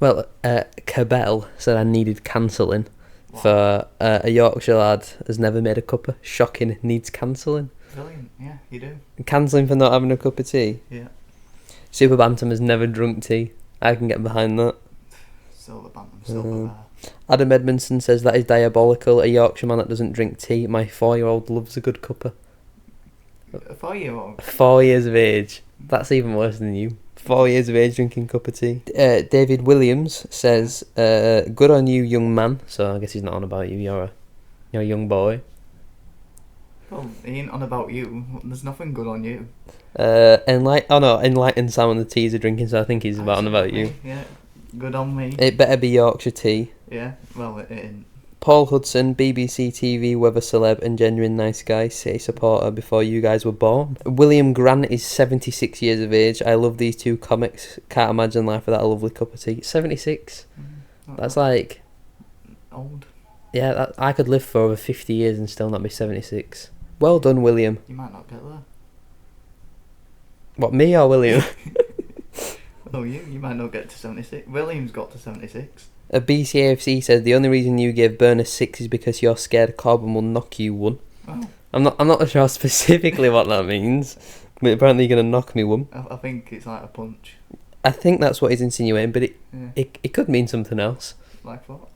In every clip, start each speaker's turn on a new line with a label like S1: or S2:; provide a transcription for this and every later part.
S1: Well, Cabell said I needed cancelling for a Yorkshire lad has never made a cuppa. Shocking, needs cancelling.
S2: Brilliant, yeah, you do.
S1: Cancelling for not having a cup of tea.
S2: Yeah.
S1: Super Bantam has never drunk tea. I can get behind that.
S2: Silver Bantam, silver bear.
S1: Adam Edmondson says that is diabolical. A Yorkshire man that doesn't drink tea. My 4-year-old loves a good cuppa.
S2: A 4-year-old?
S1: 4 years of age. That's even worse than you. 4 years of age drinking cup of tea. David Williams says, good on you, young man. So I guess he's not on about you. You're a young boy.
S2: Well, he ain't on about you. There's nothing good on you.
S1: Enlighten Sam on the teas are drinking, so I think he's on about you.
S2: Yeah, good on me.
S1: It better be Yorkshire tea.
S2: Yeah, well, it ain't.
S1: Paul Hudson, BBC TV, weather celeb and genuine nice guy, City supporter before you guys were born. William Grant is 76 years of age. I love these two comics. Can't imagine life without a lovely cup of tea. 76? That's like...
S2: old.
S1: Yeah, I could live for over 50 years and still not be 76. Well done, William.
S2: You might not get there.
S1: What, me or William?
S2: Well, you might not get to 76. William's got to 76.
S1: A BCAFC says the only reason you gave Byrne a 6 is because you're scared Korban will knock you 1.
S2: Oh.
S1: I'm not sure specifically what that means, but apparently you're going to knock me 1.
S2: I think it's like a punch.
S1: I think that's what he's insinuating, but it could mean something else.
S2: Like what?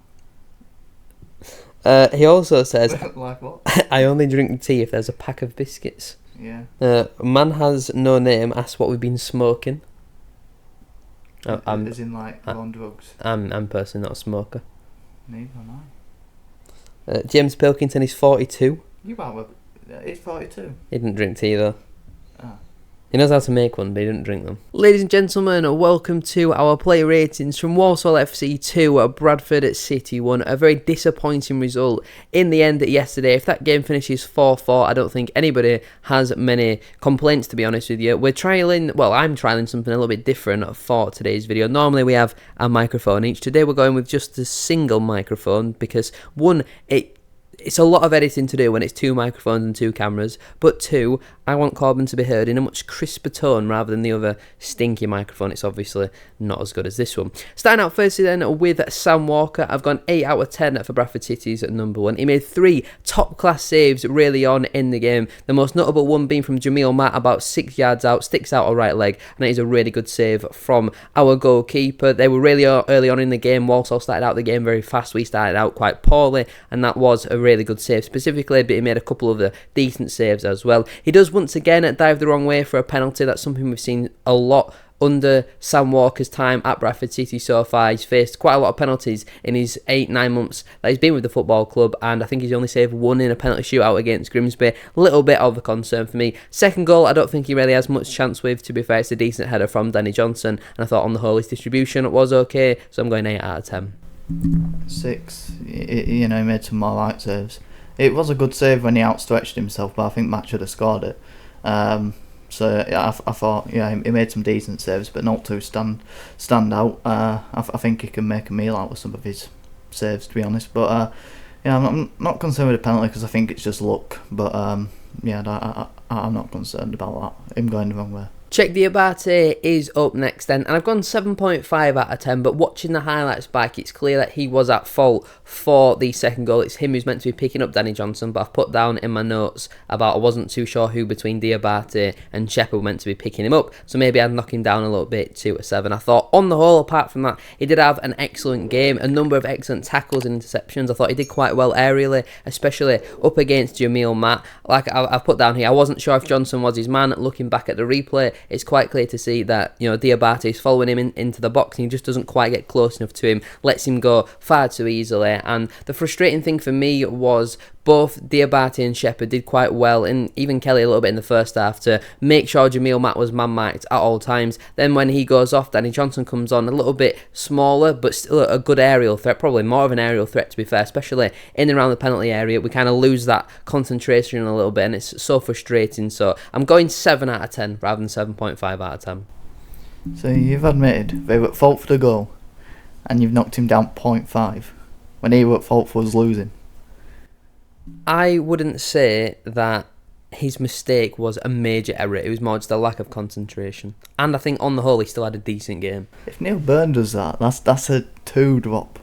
S1: He also says,
S2: like what?
S1: I only drink tea if there's a pack of biscuits.
S2: Yeah.
S1: Man has no name asks what we've been smoking.
S2: As in like on drugs.
S1: I'm personally not a smoker.
S2: Neither am I.
S1: James Pilkington is 42.
S2: He's 42.
S1: He didn't drink tea though.
S2: Ah.
S1: He knows how to make one, but he didn't drink them. Ladies and gentlemen, welcome to our player ratings from Walsall FC 2, Bradford City 1. A very disappointing result in the end yesterday. If that game finishes 4-4, I don't think anybody has many complaints, to be honest with you. I'm trialling something a little bit different for today's video. Normally we have a microphone each. Today we're going with just a single microphone because, one, it's a lot of editing to do when it's 2 microphones and 2 cameras, but 2, I want Korban to be heard in a much crisper tone rather than the other stinky microphone. It's obviously not as good as this one. Starting out firstly then with Sam Walker, I've gone 8 out of 10 for Bradford City's number 1. He made 3 top-class saves really on in the game, the most notable one being from Jamil Matt about 6 yards out, sticks out a right leg, and that is a really good save from our goalkeeper. They were really early on in the game. Walsall started out the game very fast. We started out quite poorly, and that was a really good save specifically, but he made a couple of the decent saves as well. He does once again dive the wrong way for a penalty. That's something we've seen a lot under Sam Walker's time at Bradford City so far. He's faced quite a lot of penalties in his 8-9 months that he's been with the football club, and I think he's only saved 1 in a penalty shootout against Grimsby. A little bit of a concern for me. Second goal, I don't think he really has much chance with. To be fair, it's a decent header from Danny Johnson, and I thought on the whole his distribution was okay, so I'm going 8 out of 10.
S2: 6. He made some more light saves. It was a good save when he outstretched himself, but I think Matt should have scored it. So yeah, I thought he made some decent saves, but not to stand out. I think he can make a meal out of some of his saves, to be honest. But I'm not concerned with the penalty because I think it's just luck. But I'm not concerned about that. Him going the wrong way. Check
S1: Diabate is up next then, and I've gone 7.5 out of 10, but watching the highlights back, it's clear that he was at fault for the second goal. It's him who's meant to be picking up Danny Johnson, but I've put down in my notes about I wasn't too sure who between Diabate and Shepherd were meant to be picking him up, so maybe I'd knock him down a little bit to a 7. I thought, on the whole, apart from that, he did have an excellent game, a number of excellent tackles and interceptions. I thought he did quite well aerially, especially up against Jamil Matt. Like I've put down here, I wasn't sure if Johnson was his man. Looking back at the replay, it's quite clear to see that Diabate is following him into the box and he just doesn't quite get close enough to him, lets him go far too easily. And the frustrating thing for me was both Diabate and Shepherd did quite well, and even Kelly a little bit in the first half, to make sure Jamil Matt was man-marked at all times. Then when he goes off, Danny Johnson comes on, a little bit smaller but still a good aerial threat, probably more of an aerial threat to be fair, especially in and around the penalty area. We kind of lose that concentration a little bit and it's so frustrating. So I'm going 7 out of 10 rather than 7.5 out of 10.
S2: So you've admitted they were at fault for the goal and you've knocked him down 0.5 when he were at fault for us losing.
S1: I wouldn't say that his mistake was a major error. It was more just a lack of concentration. And I think on the whole, he still had a decent game.
S2: If Neil Byrne does that, that's a 2 drop.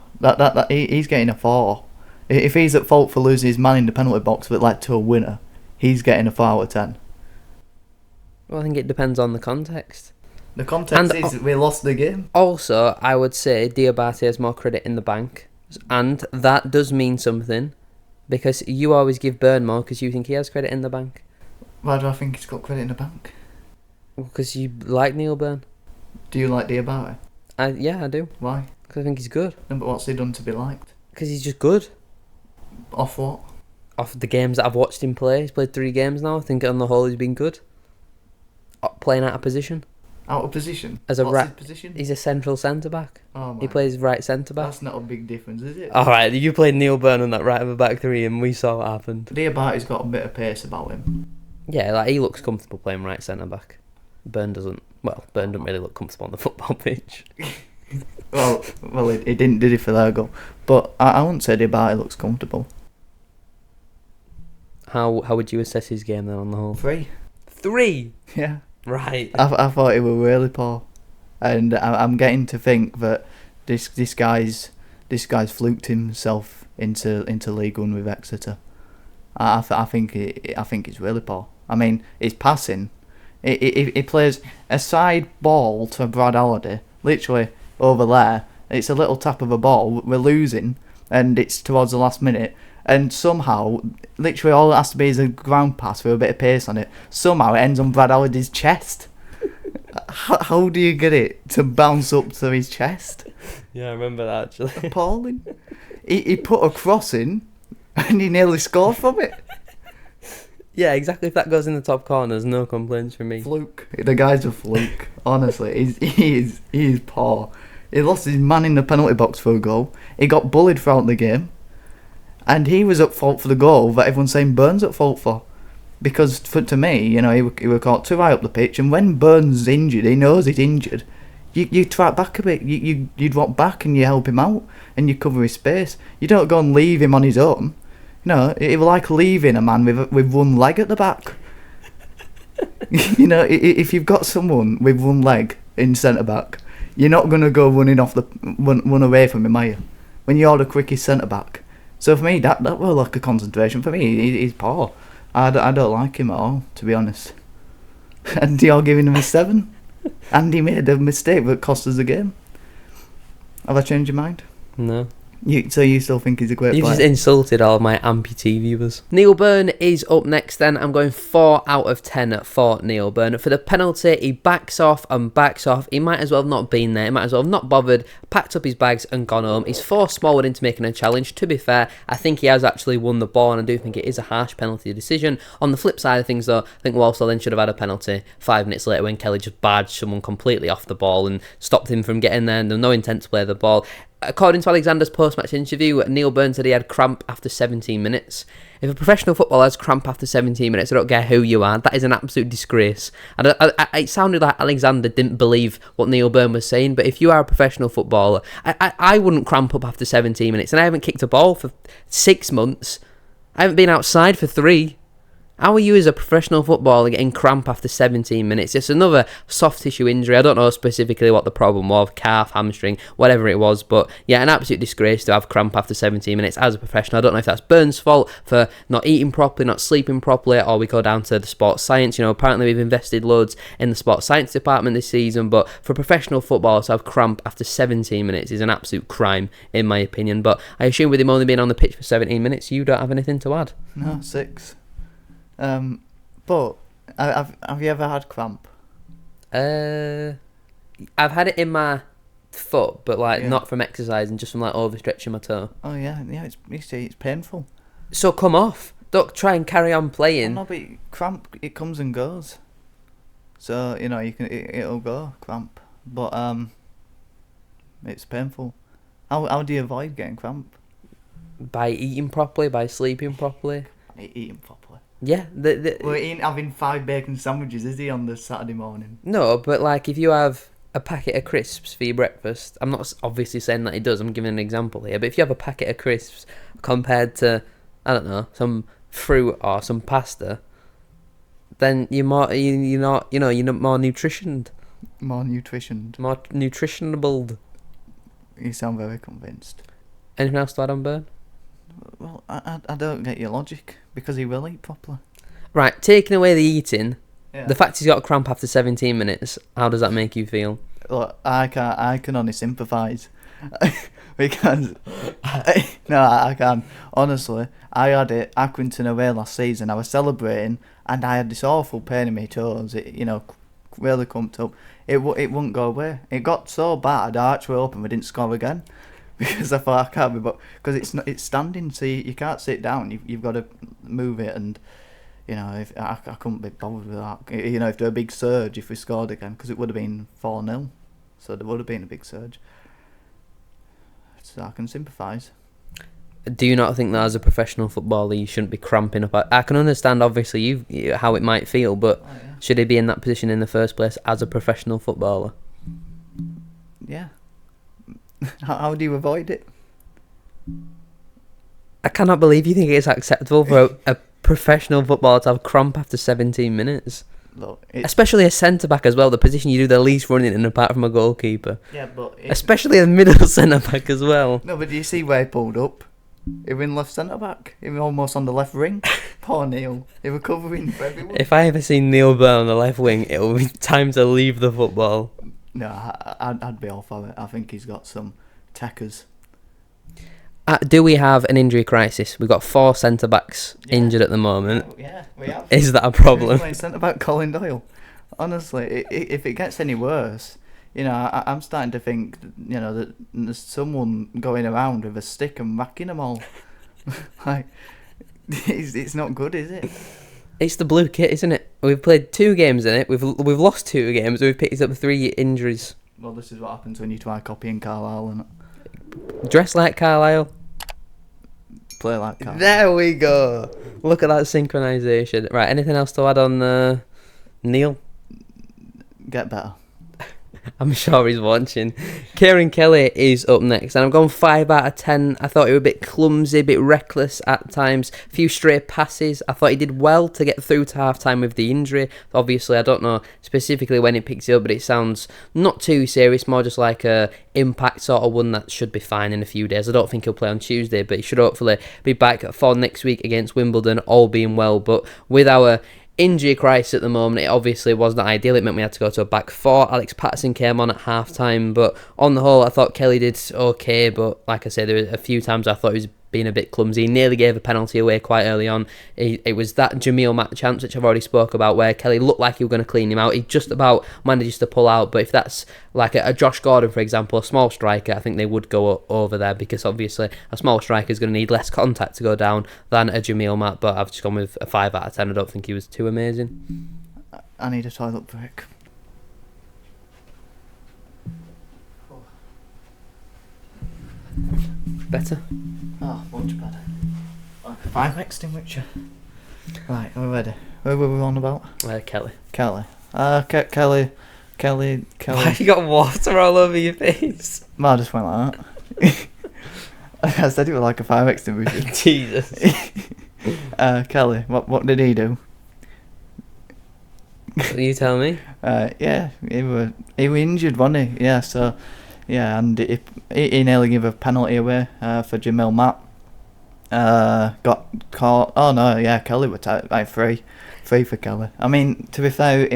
S2: He's getting a 4. If he's at fault for losing his man in the penalty box that led to a winner, he's getting a 4 out of 10.
S1: Well, I think it depends on the context.
S2: The context is that we lost the game.
S1: Also, I would say Diabate has more credit in the bank. And that does mean something. Because you always give Byrne more because you think he has credit in the bank.
S2: Why do I think he's got credit in the bank?
S1: Because you like Neil Byrne.
S2: Do you like Diabate?
S1: Yeah, I do.
S2: Why?
S1: Because I think he's good.
S2: No, but what's he done to be liked?
S1: Because he's just good.
S2: Off what?
S1: Off the games that I've watched him play. He's played 3 games now. I think on the whole he's been good. Playing out of position.
S2: Out of position?
S1: What's his
S2: position?
S1: He's a central centre-back.
S2: Oh,
S1: he plays right centre-back.
S2: That's not a big difference, is it?
S1: Alright, you played Neil Byrne on that right of a back 3 and we saw what happened.
S2: Diabate's got a bit of pace about him.
S1: Yeah, like he looks comfortable playing right centre-back. Byrne doesn't. Well, Byrne doesn't really look comfortable on the football pitch.
S2: well, he didn't, did he, for that goal? But I wouldn't say Diabate looks comfortable.
S1: How would you assess his game then on the whole?
S2: 3.
S1: 3?
S2: Yeah.
S1: Right.
S2: I thought he was really poor, and I'm getting to think that this guy's fluked himself into League One with Exeter. I think he's really poor. I mean, his passing, he plays a side ball to Brad Halliday, literally over there. It's a little tap of a ball. We're losing, and it's towards the last minute. And somehow, literally all it has to be is a ground pass with a bit of pace on it. Somehow it ends on Brad Halliday's chest. How do you get it to bounce up to his chest?
S1: Yeah, I remember that actually.
S2: Appalling. He put a cross in and he nearly scored from it.
S1: Yeah, exactly. If that goes in the top corners, no complaints from me.
S2: Fluke. The guy's a fluke. Honestly, he is poor. He lost his man in the penalty box for a goal. He got bullied throughout the game. And he was at fault for the goal that everyone's saying Byrne's at fault for. Because, to me, he was caught too high up the pitch. And when Byrne's injured, he knows he's injured. You track back a bit. You drop back and you help him out. And you cover his space. You don't go and leave him on his own. It was like leaving a man with one leg at the back. If you've got someone with one leg in centre-back, you're not going to go running run away from him, are you? When you're the quickest centre-back. So for me, that was like a concentration. For me, he's poor. I don't like him at all, to be honest. And you're giving him a 7. And he made a mistake that cost us the game. Have I changed your mind?
S1: No.
S2: So you still think he's a great player?
S1: You've just insulted all my amputee viewers. Neil Byrne is up next then. I'm going 4 out of 10 for Neil Byrne. For the penalty, he backs off and backs off. He might as well have not been there. He might as well have not bothered, packed up his bags and gone home. He's forced Smallwood into making a challenge. To be fair, I think he has actually won the ball and I do think it is a harsh penalty decision. On the flip side of things though, I think Walsall then should have had a penalty 5 minutes later when Kelly just barged someone completely off the ball and stopped him from getting there and there was no intent to play the ball. According to Alexander's post-match interview, Neil Byrne said he had cramp after 17 minutes. If a professional footballer has cramp after 17 minutes, I don't care who you are, that is an absolute disgrace. And it sounded like Alexander didn't believe what Neil Byrne was saying, but if you are a professional footballer, I wouldn't cramp up after 17 minutes, and I haven't kicked a ball for 6 months. I haven't been outside for 3. How are you as a professional footballer getting cramp after 17 minutes? It's another soft tissue injury. I don't know specifically what the problem was, calf, hamstring, whatever it was. But yeah, an absolute disgrace to have cramp after 17 minutes as a professional. I don't know if that's Byrne's fault for not eating properly, not sleeping properly, or we go down to the sports science. Apparently we've invested loads in the sports science department this season. But for professional footballers to have cramp after 17 minutes is an absolute crime, in my opinion. But I assume with him only being on the pitch for 17 minutes, you don't have anything to add?
S2: No, 6. But have you ever had cramp?
S1: I've had it in my foot, but not from exercising, just from overstretching my toe.
S2: Oh yeah, it's painful.
S1: So come off. Don't try and carry on playing.
S2: No, but cramp, it comes and goes. So you can it'll go cramp, but it's painful. How do you avoid getting cramp?
S1: By eating properly, by sleeping properly.
S2: Eating properly.
S1: Yeah,
S2: Well, he ain't having 5 bacon sandwiches, is he, on the Saturday morning?
S1: No, but if you have a packet of crisps for your breakfast, I'm not obviously saying that he does, I'm giving an example here, but if you have a packet of crisps compared to, I don't know, some fruit or some pasta, then you're more you're not more nutritioned,
S2: More nutritioned.
S1: more nutritionable.
S2: You sound very convinced.
S1: Anything else to add on Byrne?
S2: Well, I don't get your logic, because he will eat properly.
S1: Right, taking away the eating,
S2: Yeah.
S1: the fact he's got a cramp after 17 minutes, how does that make you feel?
S2: Look, I can only sympathise. Because no, I can. Honestly, I had it Accrington away last season. I was celebrating, and I had this awful pain in my toes. It, really clumped up. It wouldn't go away. It got so bad, I actually opened, we didn't score again. Because I thought I can't be, but because it's standing, so you can't sit down. You've got to move it, and if I couldn't be bothered with that. If there were a big surge if we scored again, because it would have been 4-0, so there would have been a big surge. So I can sympathise.
S1: Do you not think that as a professional footballer you shouldn't be cramping up? I can understand obviously you how it might feel, but should he be in that position in the first place as a professional footballer?
S2: Yeah. How do you avoid it?
S1: I cannot believe you think it's acceptable for a professional footballer to have cramp after 17 minutes.
S2: Look,
S1: especially a centre-back as well, the position you do the least running in apart from a goalkeeper.
S2: Yeah, but...
S1: especially a middle centre-back as well.
S2: No, but do you see where he pulled up? He was in left centre-back. He was almost on the left wing. Poor Neil. He was covering for everyone.
S1: If I ever see Neil Byrne on the left wing, it will be time to leave the football.
S2: No, I'd be all for it. I think he's got some techers.
S1: Do we have an injury crisis? We've got 4 centre-backs injured at the moment.
S2: Yeah, we have.
S1: Is that a problem?
S2: Playing centre-back Colin Doyle. Honestly, if it gets any worse, I'm starting to think, that there's someone going around with a stick and whacking them all. Like, it's not good, is it?
S1: It's the blue kit, isn't it? We've played 2 games in it. We've lost 2 games. We've picked up 3 injuries.
S2: Well, this is what happens when you try copying Carlisle and
S1: Dress like Carlisle.
S2: play like Carlisle.
S1: There we go. Look at that synchronisation. Right, anything else to add on Neil?
S2: Get better.
S1: I'm sure he's watching. Ciaran Kelly is up next, and I've gone 5 out of 10. I thought he was a bit clumsy, a bit reckless at times. A few stray passes. I thought he did well to get through to half-time with the injury. Obviously, I don't know specifically when it picks it up, but it sounds not too serious, more just like a impact sort of one that should be fine in a few days. I don't think he'll play on Tuesday, but he should hopefully be back for next week against Wimbledon, all being well. But with our injury crisis at the moment, it obviously wasn't ideal. It meant we had to go to a back 4. Alex Pattison came on at half time, but on the whole I thought Kelly did okay, but like I said, there were a few times I thought he was being a bit clumsy. He nearly gave a penalty away quite early on. It was that Jamil Matt chance which I've already spoke about, where Kelly looked like he was going to clean him out. He just about manages to pull out, but if that's like a Josh Gordon, for example, a small striker, I think they would go over there, because obviously a small striker is going to need less contact to go down than a Jamil Matt. But I've just gone with a 5 out of 10. I don't think he was too amazing.
S2: I need a toilet break.
S1: Better?
S2: Oh, much better. Like a fire extinguisher. Right, we're ready. Who were we on about?
S1: Kelly.
S2: Kelly. Kelly.
S1: Why you got water all over your face?
S2: Well, I just went like that. I said it was like a fire extinguisher.
S1: Jesus.
S2: Kelly, what did he do?
S1: You tell me.
S2: Yeah, he were injured, wasn't he? Yeah, so yeah, and he nearly gave a penalty away for Jamil Matt. Got caught. Oh no, yeah, Kelly was like free for Kelly. I mean, to be fair,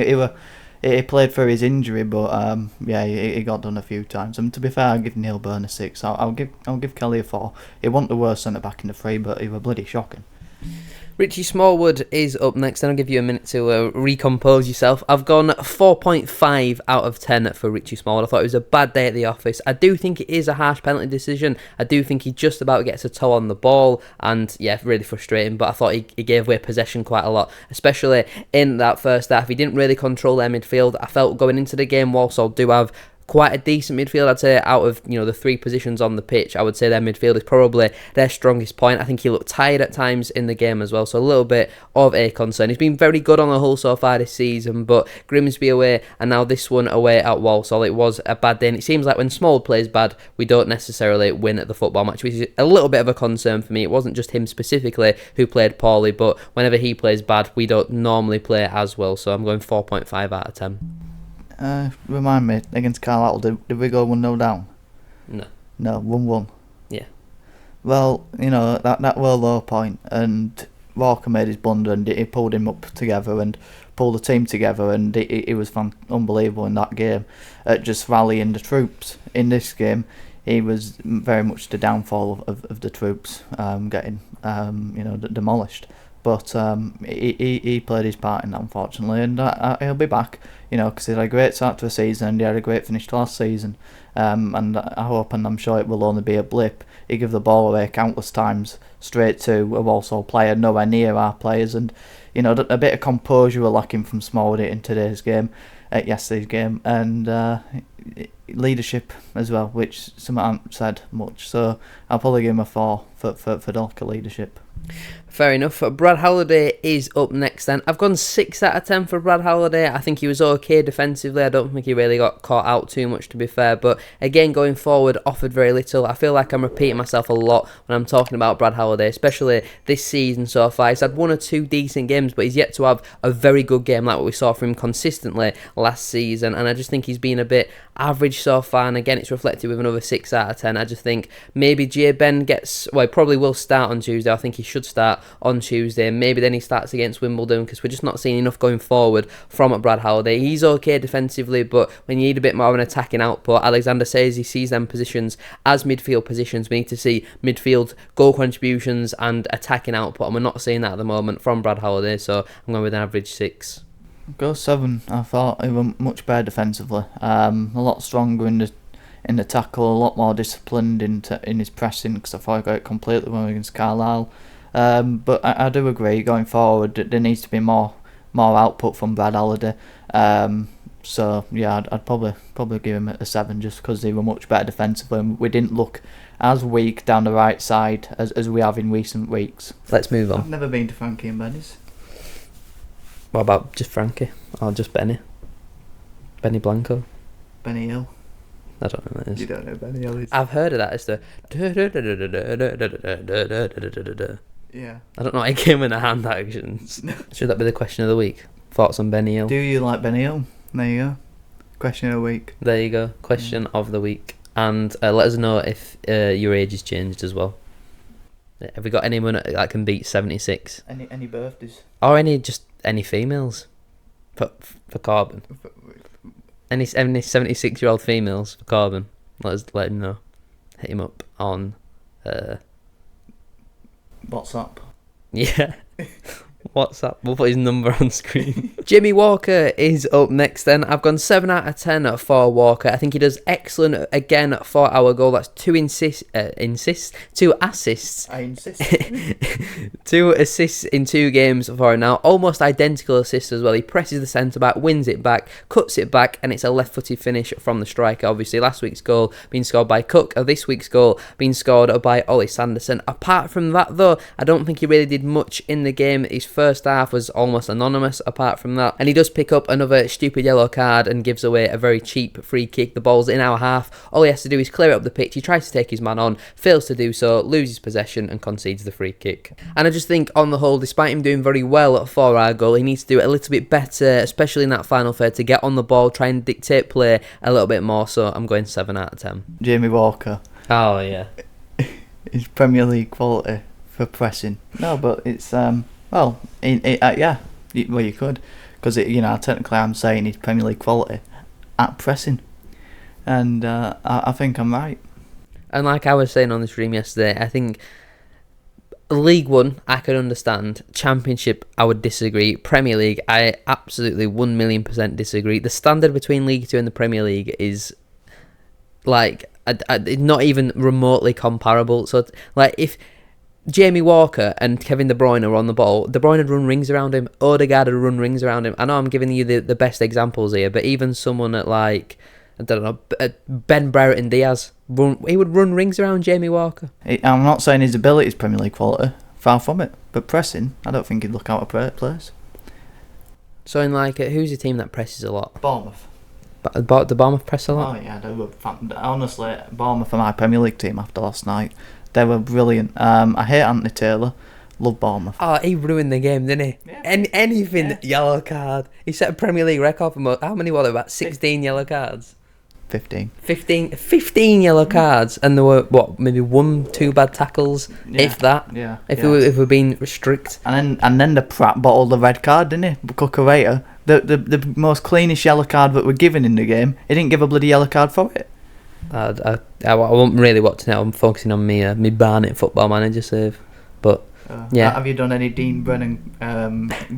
S2: he played for his injury, but yeah, he got done a few times. And to be fair, I'll give Neil Byrne a 6. I'll give Kelly a 4. He wasn't the worst centre back in the 3, but he was bloody shocking.
S1: Richie Smallwood is up next, and I'll give you a minute to recompose yourself. I've gone 4.5 out of 10 for Richie Smallwood. I thought it was a bad day at the office. I do think it is a harsh penalty decision. I do think he just about gets a toe on the ball, and yeah, really frustrating. But I thought he gave away possession quite a lot, especially in that first half. He didn't really control their midfield. I felt going into the game, Walsall do have quite a decent midfield. I'd say out of the three positions on the pitch, I would say their midfield is probably their strongest point. I think he looked tired at times in the game as well, so a little bit of a concern. He's been very good on the whole so far this season, but Grimsby away and now this one away at Walsall, it was a bad day, and it seems like when Smallwood plays bad, we don't necessarily win at the football match, which is a little bit of a concern for me. It wasn't just him specifically who played poorly, but whenever he plays bad, we don't normally play as well, so I'm going 4.5 out of 10.
S2: Remind me, against Carlisle, did we go 1-0 down?
S1: No.
S2: No, 1-1.
S1: Yeah.
S2: Well, that were low point, and Walker made his blunder, and he pulled him up together and pulled the team together, and he was unbelievable in that game at just rallying the troops. In this game, he was very much the downfall of the troops getting demolished. But he played his part in that, unfortunately, and he'll be back, because he had a great start to the season and he had a great finish to last season. And I hope, and I'm sure it will only be a blip, he gave the ball away countless times straight to a Walsall player, nowhere near our players, and a bit of composure were lacking from Smallwood in today's game, yesterday's game, and leadership as well, which some haven't said much. So I'll probably give him a 4 for the lack of leadership.
S1: Fair enough. Brad Halliday is up next then. I've gone 6 out of 10 for Brad Halliday. I think he was okay defensively. I don't think he really got caught out too much, to be fair. But again, going forward, offered very little. I feel like I'm repeating myself a lot when I'm talking about Brad Halliday, especially this season so far. He's had 1 or 2 decent games, but he's yet to have a very good game like what we saw from him consistently last season. And I just think he's been a bit average so far. And again, it's reflected with another 6 out of 10. I just think maybe Byrne he probably will start on Tuesday. I think he should start on Tuesday. Maybe then he starts against Wimbledon, because we're just not seeing enough going forward from Brad Halliday. He's okay defensively, but when you need a bit more of an attacking output, Alexander says he sees them positions as midfield positions. We need to see midfield goal contributions and attacking output, and we're not seeing that at the moment from Brad Halliday, so I'm going with an average 6.
S2: Go 7. I thought he was much better defensively, a lot stronger in the tackle, a lot more disciplined in his pressing, because I thought he got it completely when we were against Carlisle. But I do agree, going forward, there needs to be more output from Brad Halliday. So yeah, I'd probably give him a 7, just because they were much better defensively, and we didn't look as weak down the right side as we have in recent weeks.
S1: Let's move on.
S2: I've never been to Frankie and Benny's.
S1: What about just Frankie? Or just Benny? Benny Blanco?
S2: Benny Hill.
S1: I don't know what that is.
S2: You don't know Benny Hill is?
S1: I've heard of that. It's the...
S2: Yeah.
S1: I don't know why it came in the hand actions. Should that be the question of the week? Thoughts on Benny Hill?
S2: Do you like Benny Hill? There you go. Question of the week.
S1: There you go. Question of the week. And let us know if your age has changed as well. Have we got anyone that can beat 76?
S2: Any birthdays?
S1: Or any females for Korban? Any 76-year-old females for Korban? Let him know. Hit him up on
S2: WhatsApp.
S1: Yeah. WhatsApp. We'll put his number on screen. Jimmy Walker is up next then. I've gone 7 out of 10 for Walker. I think he does excellent again for our goal. That's 2 assists.
S2: I insist.
S1: 2 assists in 2 games for him now. Almost identical assists as well. He presses the centre-back, wins it back, cuts it back, and it's a left-footed finish from the striker. Obviously, last week's goal being scored by Cook, or this week's goal being scored by Ollie Sanderson. Apart from that, though, I don't think he really did much in the game. His first half was almost anonymous apart from that, and he does pick up another stupid yellow card and gives away a very cheap free kick. The ball's in our half. All he has to do is clear up the pitch. He tries to take his man on, fails to do so, loses possession and concedes the free kick. And I just think on the whole, despite him doing very well for our goal, he needs to do it a little bit better, especially in that final third, to get on the ball, try and dictate play a little bit more. So I'm going 7 out of 10.
S2: Jamie Walker.
S1: Oh yeah.
S2: It's Premier League quality for pressing. No, but it's well, you could, because technically I'm saying he's Premier League quality at pressing, and I think I'm right.
S1: And like I was saying on the stream yesterday, I think League One I could understand. Championship I would disagree. Premier League I absolutely 1,000,000% disagree. The standard between League Two and the Premier League is like not even remotely comparable. So like if Jamie Walker and Kevin De Bruyne were on the ball, De Bruyne would run rings around him, Odegaard would run rings around him. I know I'm giving you the best examples here, but even someone at like I don't know, Ben Brereton Diaz. He would run rings around Jamie Walker.
S2: I'm not saying his ability is Premier League quality, far from it, but pressing, I don't think he'd look out of place.
S1: So in who's the team that presses a lot?
S2: Bournemouth.
S1: The Bournemouth press a lot?
S2: Oh yeah, they were honestly, Bournemouth are my Premier League team after last night. They were brilliant. I hate Anthony Taylor. Love Bournemouth.
S1: Oh, he ruined the game, didn't he?
S2: Yeah.
S1: Anything, yellow card. He set a Premier League record for how many were there? About 16 yellow cards?
S2: 15
S1: yellow cards, and there were maybe 1-2 bad tackles, if that.
S2: Yeah.
S1: If we're being strict.
S2: And then the Pratt bottled the red card, didn't he? Cucurella, the most cleanest yellow card that we're given in the game. He didn't give a bloody yellow card for it.
S1: I won't really watch now. I'm focusing on me Barnet Football Manager save, but. Yeah.
S2: Have you done any Dean Brennan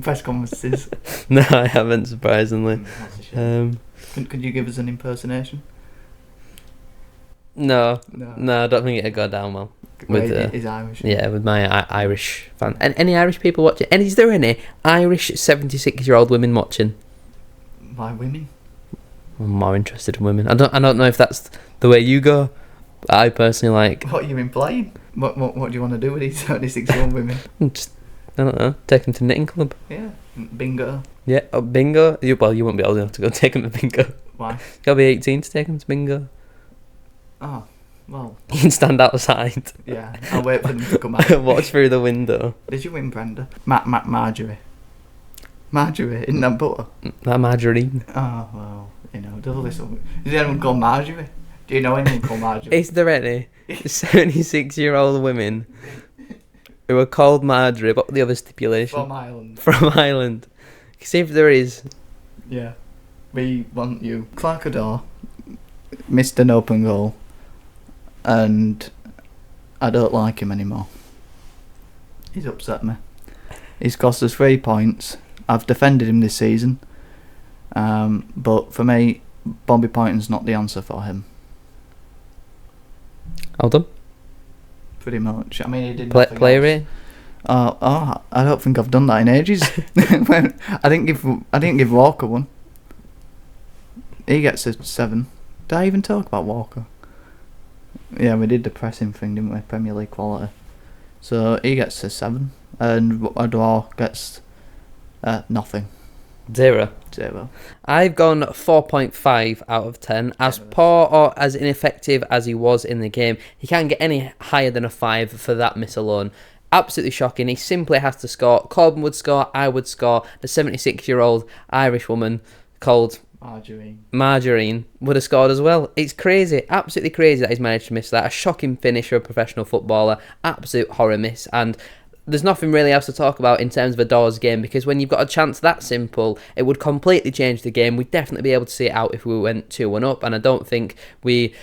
S2: press conferences?
S1: No, I haven't, surprisingly.
S2: Could you give us an impersonation?
S1: No, I don't think it'd go down well.
S2: He's Irish.
S1: Yeah, with my Irish fan. And any Irish people watching? And is there any Irish 76-year-old women watching?
S2: Why women?
S1: I'm more interested in women. I don't know if that's the way you go. But I personally like.
S2: What are you implying? What do you want to do with these 76-year-old women?
S1: Just, I don't know, take them to knitting club.
S2: Yeah, bingo.
S1: Yeah, bingo. You won't be old enough to go take them to bingo.
S2: Why?
S1: You gotta be 18 to take them to bingo.
S2: Oh, well.
S1: You can stand outside.
S2: Yeah, I'll wait for them to come out.
S1: Watch through the window.
S2: Did you win, Brenda? Marjorie. Marjorie, isn't that butter?
S1: That margarine.
S2: Oh, well, do this. Is there anyone called Marjorie? Do you know anyone called Marjorie?
S1: Is there any 76-year-old women who are called Marjorie? What the other stipulation? From Ireland. See if there is.
S2: Yeah. We want you. Clarkador missed an open goal, and I don't like him anymore. He's upset me. He's cost us 3 points. I've defended him this season, but for me, Bobby Pointon's not the answer for him.
S1: Hold on.
S2: Pretty much. I mean, he did
S1: play rate.
S2: I don't think I've done that in ages. I didn't give Walker one. He gets a 7. Did I even talk about Walker? Yeah, we did the pressing thing, didn't we? Premier League quality. So he gets a 7, and Adwar gets nothing.
S1: 0. I've gone 4.5 out of 10. As poor or as ineffective as he was in the game, he can't get any higher than a 5 for that miss alone. Absolutely shocking. He simply has to score. Korban would score, I would score. The 76-year-old Irish woman called Margarine would have scored as well. It's crazy, absolutely crazy that he's managed to miss that. A shocking finish for a professional footballer. Absolute horror miss. And there's nothing really else to talk about in terms of a Dawes game, because when you've got a chance that simple, it would completely change the game. We'd definitely be able to see it out if we went 2-1 up, and I don't think we...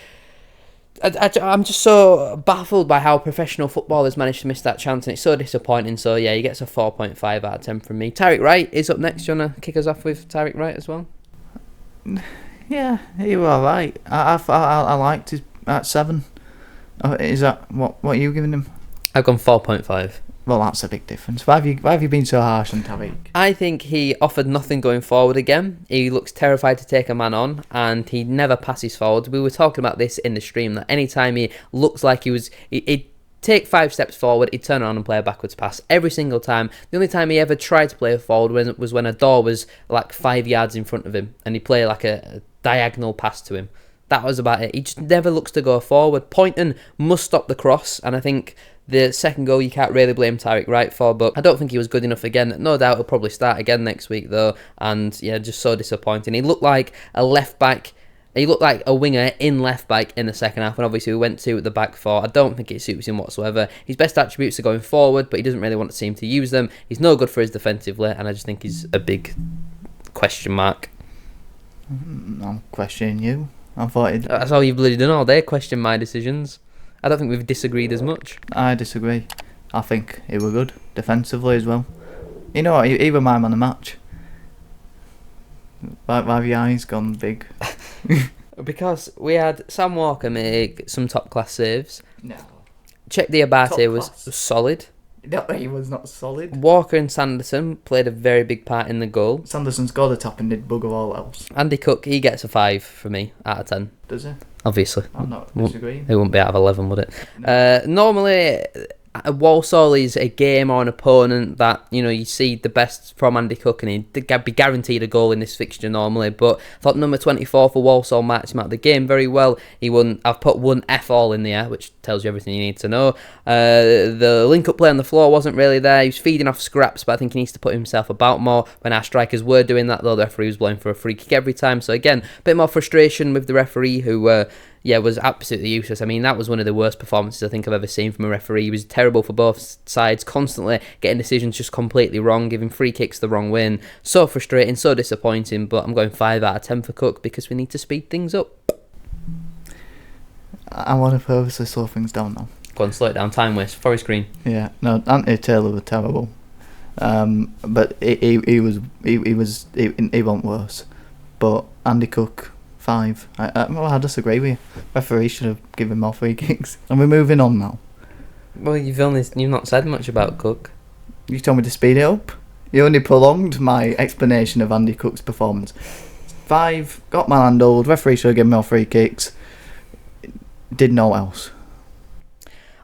S1: I'm just so baffled by how professional footballers managed to miss that chance, and it's so disappointing. So yeah, he gets a 4.5 out of 10 from me. Tyreik Wright is up next. Do you want to kick us off with Tyreik Wright as well?
S2: Yeah, he was alright. I liked his at 7. Is that what are you giving him?
S1: I've gone 4.5.
S2: Well, that's a big difference. Why have you been so harsh on Tyreik?
S1: I think he offered nothing going forward again. He looks terrified to take a man on, and he never passes forward. We were talking about this in the stream, that anytime he looks like he'd take 5 steps forward, he'd turn around and play a backwards pass. Every single time. The only time he ever tried to play forward was when a door was like 5 yards in front of him, and he'd play like a diagonal pass to him. That was about it. He just never looks to go forward. Pointon must stop the cross, and I think the second goal you can't really blame Tyreik Wright for, but I don't think he was good enough again. No doubt he'll probably start again next week though, and yeah, just so disappointing. He looked like a left back. He looked like a winger in left back in the second half, and obviously we went to the back 4. I don't think it suits him whatsoever. His best attributes are going forward, but he doesn't really want to seem to use them. He's no good for his defensively, and I just think he's a big question mark.
S2: I'm questioning you. I thought
S1: that's all you've bloody done all day, question my decisions. I don't think we've disagreed as much.
S2: I disagree. I think he were good defensively as well. You know what? He were my man of the match. Why have your eyes gone big?
S1: Because we had Sam Walker make some top class saves.
S2: No.
S1: Diabate was solid.
S2: No, he was not solid.
S1: Walker and Sanderson played a very big part in the goal.
S2: Sanderson scored a top and did bugger all else.
S1: Andy Cook, he gets a 5 for me out of 10.
S2: Does he?
S1: Obviously.
S2: I'm not disagreeing.
S1: It wouldn't be out of 11, would it?
S2: No.
S1: Normally, Walsall is a game or an opponent that, you see the best from Andy Cook, and he'd be guaranteed a goal in this fixture normally. But I thought number 24 for Walsall matched him out of the game very well. I've put 1 F all in the air, which tells you everything you need to know. The link-up play on the floor wasn't really there. He was feeding off scraps, but I think he needs to put himself about more. When our strikers were doing that, though, the referee was blowing for a free kick every time. So again, a bit more frustration with the referee, who was absolutely useless. I mean, that was one of the worst performances I think I've ever seen from a referee. He was terrible for both sides, constantly getting decisions just completely wrong, giving free kicks the wrong way. And so frustrating, so disappointing. But I'm going 5 out of 10 for Cook because we need to speed things up.
S2: I want to purposely slow things down now.
S1: Go on, slow it down. Time waste. Forest Green.
S2: Yeah, no, Anthony Taylor was terrible. But he wasn't worse. But Andy Cook, 5. I disagree with you. Referee should have given more free kicks. And we're moving on now.
S1: Well, you've not said much about Cook.
S2: You told me to speed it up. You only prolonged my explanation of Andy Cook's performance. 5, got manhandled. Referee should have given more free kicks. Did no else.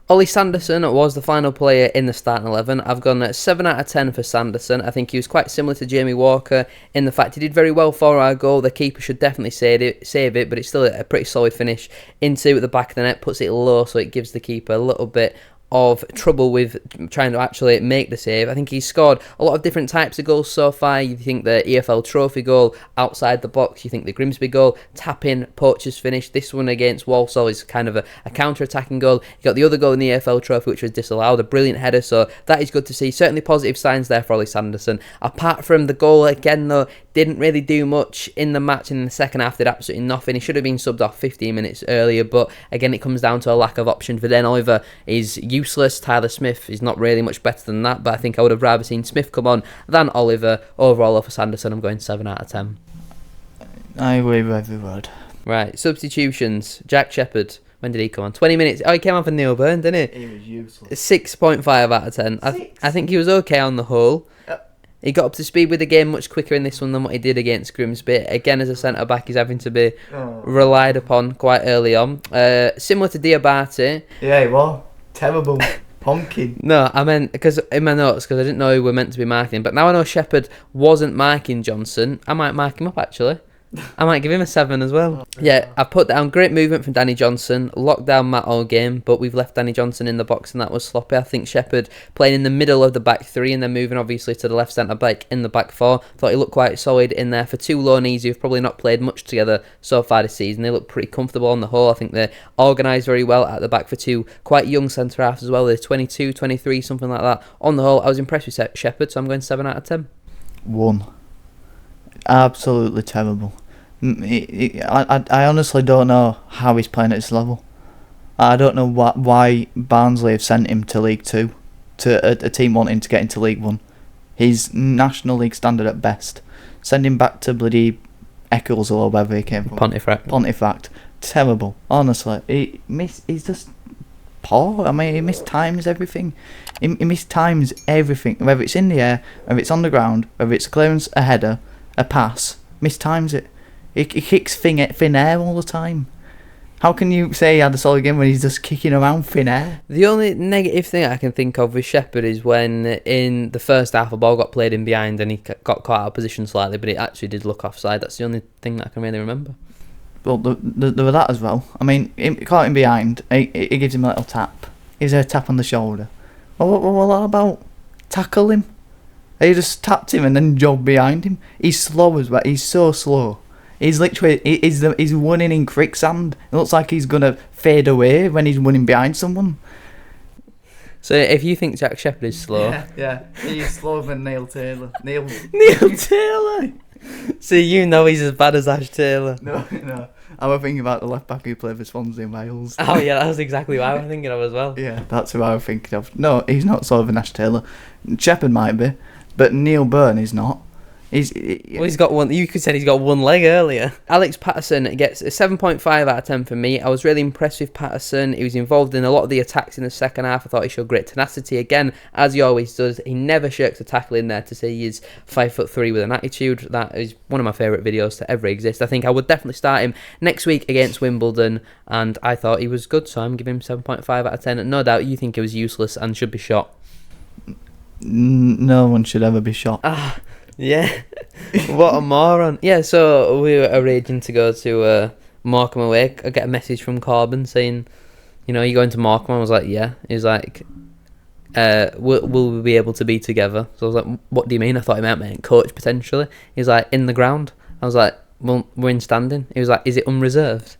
S1: Ollie Sanderson was the final player in the starting 11. I've gone at 7 out of 10 for Sanderson. I think he was quite similar to Jamie Walker in the fact he did very well for our goal. The keeper should definitely save it, but it's still a pretty solid finish into the back of the net, puts it low so it gives the keeper a little bit of trouble with trying to actually make the save. I think he's scored a lot of different types of goals so far. You think the EFL Trophy goal outside the box, you think the Grimsby goal, tap-in, poacher's finish. This one against Walsall is kind of a counter-attacking goal. You got the other goal in the EFL Trophy which was disallowed, a brilliant header, so that is good to see. Certainly positive signs there for Ollie Sanderson. Apart from the goal again though, didn't really do much in the match, and in the second half did absolutely nothing. He should have been subbed off 15 minutes earlier, but again it comes down to a lack of option. For then Oliver is useless. Tyler Smith is not really much better than that, but I think I would have rather seen Smith come on than Oliver. Overall for Sanderson, I'm going 7 out of 10.
S2: I agree with every word.
S1: Right, substitutions. Jack Shepherd. When did he come on? 20 minutes. Oh, he came on for Neil Byrne, didn't he?
S2: He was useless.
S1: 6.5 out of 10. I think he was okay on the whole. He got up to speed with the game much quicker in this one than what he did against Grimsby. Again, as a centre-back, he's having to be relied upon quite early on. Similar to Diabate.
S2: Yeah, he was. Terrible. Honking.
S1: No, I meant, because in my notes, because I didn't know who we were meant to be marking, but now I know Shepherd wasn't marking Johnson, I might mark him up actually. I might give him a 7 as well. Yeah, I've put down great movement from Danny Johnson, locked down Matt all game, but we've left Danny Johnson in the box and that was sloppy. I think Shepherd playing in the middle of the back 3 and then moving obviously to the left centre back in the back 4. Thought he looked quite solid in there for 2 loanees who've probably not played much together so far this season. They look pretty comfortable on the whole. I think they're organised very well at the back for 2 quite young centre halves as well. They're 22, 23, something like that. On the whole, I was impressed with Shepherd, so I'm going 7 out of 10. 1.
S2: Absolutely terrible. I honestly don't know how he's playing at this level. I don't know why Barnsley have sent him to League 2, to a team wanting to get into League 1. He's National League standard at best. Send him back to bloody Eccles or wherever he came from. Pontefract. Terrible. Honestly, he's just poor. I mean, he mistimes everything. He mistimes everything. Whether it's in the air, whether it's on the ground, whether it's a clearance, a header, a pass, mistimes it. He kicks thin air all the time. How can you say he had a solid game when he's just kicking around thin air?
S1: The only negative thing I can think of with Shepherd is when in the first half a ball got played in behind and he got caught out of position slightly, but it actually did look offside. That's the only thing that I can really remember.
S2: Well, there was that as well. I mean, caught him behind, he gives him a little tap. Gives her a tap on the shoulder. Well, what about? Tackle him. He just tapped him and then jogged behind him. He's slow as well. He's so slow. He's literally he's running in quicksand. It looks like he's gonna fade away when he's running behind someone.
S1: So if you think Jack Shepherd is slow,
S2: yeah, he's slower than Neil Taylor. Neil
S1: Taylor. So you know he's as bad as Ash Taylor.
S2: No. I was thinking about the left back who played for Swansea in Wales.
S1: Oh yeah, that was exactly what I was thinking of as well.
S2: Yeah, that's who I was thinking of. No, he's not slower than Ash Taylor. Shepherd might be, but Neil Byrne is not.
S1: He's got one. You could say he's got one leg earlier. Alex Pattison gets a 7.5 out of 10 for me. I was really impressed with Pattison. He was involved in a lot of the attacks in the second half. I thought he showed great tenacity again, as he always does. He never shirks a tackle in there to say he is 5'3" with an attitude. That is one of my favourite videos to ever exist. I think I would definitely start him next week against Wimbledon, and I thought he was good, so I'm giving him 7.5 out of 10. No doubt you think he was useless and should be shot.
S2: No one should ever be shot.
S1: Yeah, what a moron. Yeah, so we were arranging to go to Morecambe away. I get a message from Korban saying, you going to Morecambe? I was like, yeah. He was like, will we be able to be together? So I was like, what do you mean? I thought he meant coach potentially. He was like, in the ground. I was like, well, we're in standing. He was like, is it unreserved?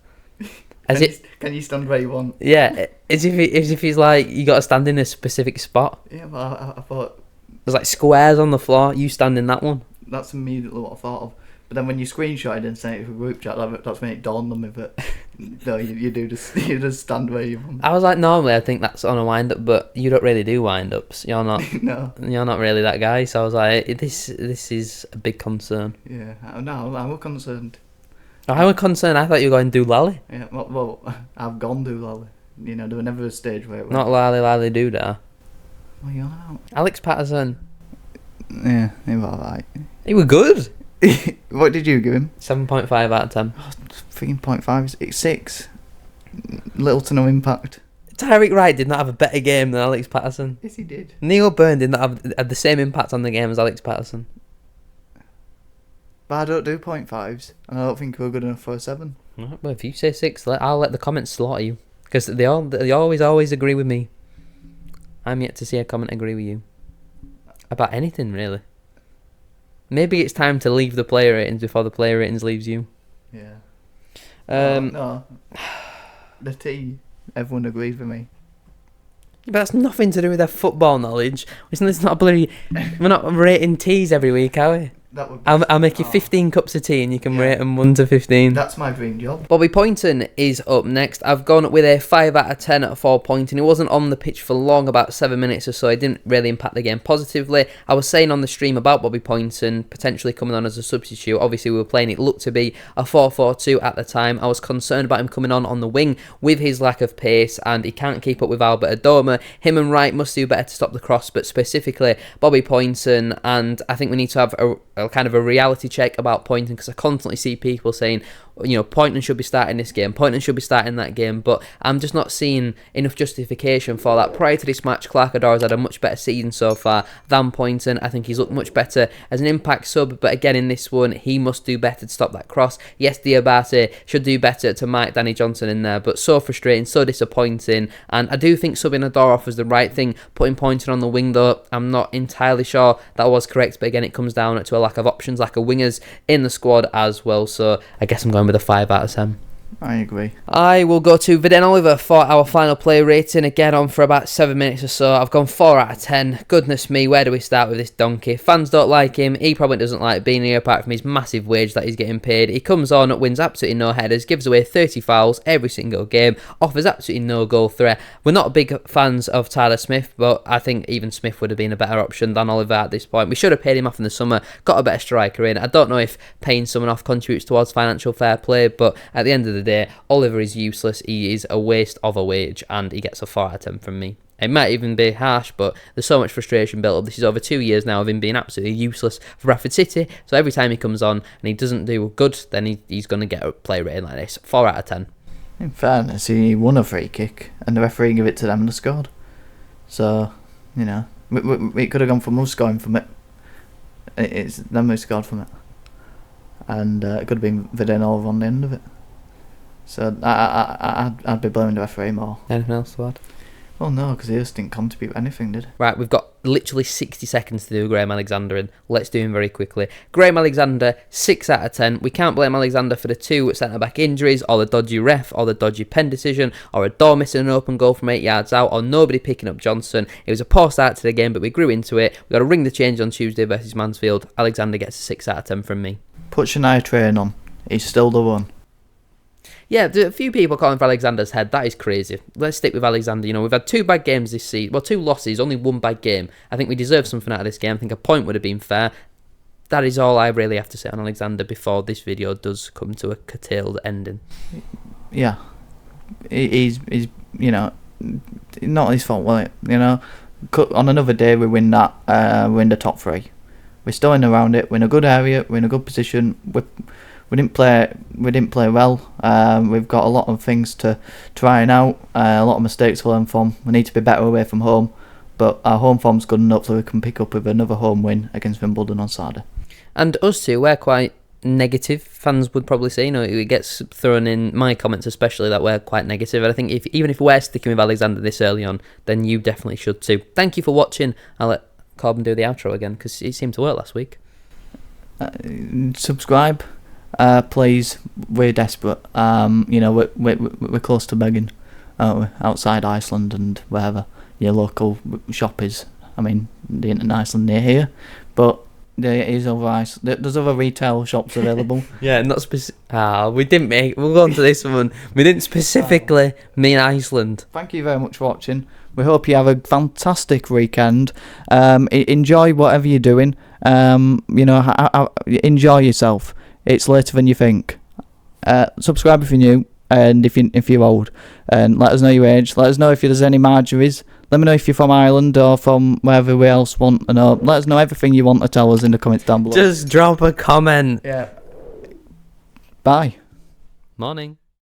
S2: Can you stand where you want?
S1: Yeah, as if he's like, you got to stand in a specific spot.
S2: Yeah, but I thought...
S1: There's like squares on the floor. You stand in that one.
S2: That's immediately what I thought of. But then when you screenshot it and sent it to a group chat, that's when it dawned on me that no, you just stand where you want.
S1: I was like, normally I think that's on a wind up, but you don't really do wind ups. You're not.
S2: No.
S1: You're not really that guy. So I was like, this is a big concern.
S2: Yeah, no, I'm concerned.
S1: I was concerned. I thought you were going to do lally.
S2: Yeah, well, I've gone do lally. There was never a stage where it went.
S1: Not lally do da.
S2: What are you on about?
S1: Alex Pattison.
S2: Yeah, he was alright.
S1: He was good.
S2: What did you give him?
S1: 7.5 out of 10.
S2: Oh, 3.5. It's 6. Little to no impact.
S1: Tyreik Wright did not have a better game than Alex Pattison.
S2: Yes, he did.
S1: Neil Byrne did not have the same impact on the game as Alex Pattison.
S2: But I don't do 0.5s, and I don't think we're good enough for a 7.
S1: Right, well, if you say 6, I'll let the comments slaughter you. Because they always agree with me. I'm yet to see a comment agree with you. About anything, really. Maybe it's time to leave the player ratings before the player ratings leaves you.
S2: Yeah.
S1: No.
S2: The T, everyone agrees with me.
S1: But that's nothing to do with their football knowledge. It's not bloody... We're not rating teas every week, are we?
S2: That would be,
S1: I'll make you 15 cups of tea and you can rate them 1 to 15.
S2: That's my dream job.
S1: Bobby Pointon is up next. I've gone with a 5 out of 10 for Pointon. He wasn't on the pitch for long, about 7 minutes or so. It didn't really impact the game positively. I was saying on the stream about Bobby Pointon potentially coming on as a substitute. Obviously, we were playing, it looked to be a 4-4-2 at the time. I was concerned about him coming on the wing with his lack of pace, and he can't keep up with Albert Adoma. Him and Wright must do better to stop the cross, but specifically Bobby Pointon. And I think we need to have a kind of a reality check about Pointon, because I constantly see people saying, Pointon should be starting this game, Pointon should be starting that game, but I'm just not seeing enough justification for that. Prior to this match, Clark-Ador's had a much better season so far than Pointon. I think he's looked much better as an impact sub, but again in this one, he must do better to stop that cross. Yes, Diabate should do better to mark Danny Johnson in there, but so frustrating, so disappointing, and I do think subbing Ador was the right thing. Putting Pointon on the wing, though, I'm not entirely sure that was correct, but again, it comes down to a lack of options, lack of wingers in the squad as well, so I guess I'm going with a 5 out of 10.
S2: I agree.
S1: I will go to Viden Oliver for our final player rating. Again, on for about 7 minutes or so. I've gone 4 out of 10. Goodness me, where do we start with this donkey? Fans don't like him. He probably doesn't like being here, apart from his massive wage that he's getting paid. He comes on, wins absolutely no headers, gives away 30 fouls every single game, offers absolutely no goal threat. We're not big fans of Tyler Smith, but I think even Smith would have been a better option than Oliver at this point. We should have paid him off in the summer, got a better striker in. I don't know if paying someone off contributes towards financial fair play, but at the end of the day, Oliver is useless. He is a waste of a wage, and he gets a 4 out of 10 from me. It might even be harsh, but there's so much frustration built up. This is over 2 years now of him being absolutely useless for Bradford City. So every time he comes on and he doesn't do good, then he's going to get a play rating like this. 4 out of 10.
S2: In fairness, he won a free kick, and the referee gave it to them and they scored. So, it could have gone from us scoring from it. It's them who scored from it. And it could have been Viden Oliver on the end of it. So I'd be blaming the referee more.
S1: Anything else to add?
S2: Well, no, because he just didn't contribute anything, did he?
S1: Right, we've got literally 60 seconds to do Graham Alexander in. Let's do him very quickly. Graham Alexander, 6 out of 10. We can't blame Alexander for the 2 centre-back injuries, or the dodgy ref, or the dodgy pen decision, or a door missing an open goal from 8 yards out, or nobody picking up Johnson. It was a poor start to the game, but we grew into it. We've got to ring the change on Tuesday versus Mansfield. Alexander gets a 6 out of 10 from me.
S2: Put Shania Train on. He's still the one.
S1: Yeah, a few people calling for Alexander's head. That is crazy. Let's stick with Alexander. We've had 2 bad games this season. Well, 2 losses, only 1 bad game. I think we deserve something out of this game. I think a point would have been fair. that is all I really have to say on Alexander before this video does come to a curtailed ending.
S2: Yeah, he's not his fault, will it? On another day we win that, we're in the top 3. We're still in around it. We're in a good area. We're in a good position. We didn't play well. We've got a lot of things to try out. A lot of mistakes to learn from. We need to be better away from home. But our home form's good enough so we can pick up with another home win against Wimbledon on Saturday. And
S1: us two, we're quite negative. Fans would probably say, it gets thrown in my comments especially that we're quite negative. And I think even if we're sticking with Alexander this early on, then you definitely should too. Thank you for watching. I'll let Korban do the outro again because it seemed to work last week.
S2: Subscribe, please. We're desperate. We're close to begging, aren't we? Outside Iceland and wherever your local shop is. I mean, there ain't an Iceland near here, but there is there's other retail shops available.
S1: Yeah, not specific. We'll go on to this one. We didn't specifically mean Iceland.
S2: Thank you very much for watching. We hope you have a fantastic weekend. Enjoy whatever you're doing. Enjoy yourself. It's later than you think. Subscribe if you're new, and if you're old, and let us know your age. Let us know if there's any Marjories. Let me know if you're from Ireland or from wherever we else want to know. Let us know everything you want to tell us in the comments down below.
S1: Just drop a comment.
S2: Yeah. Bye.
S1: Morning.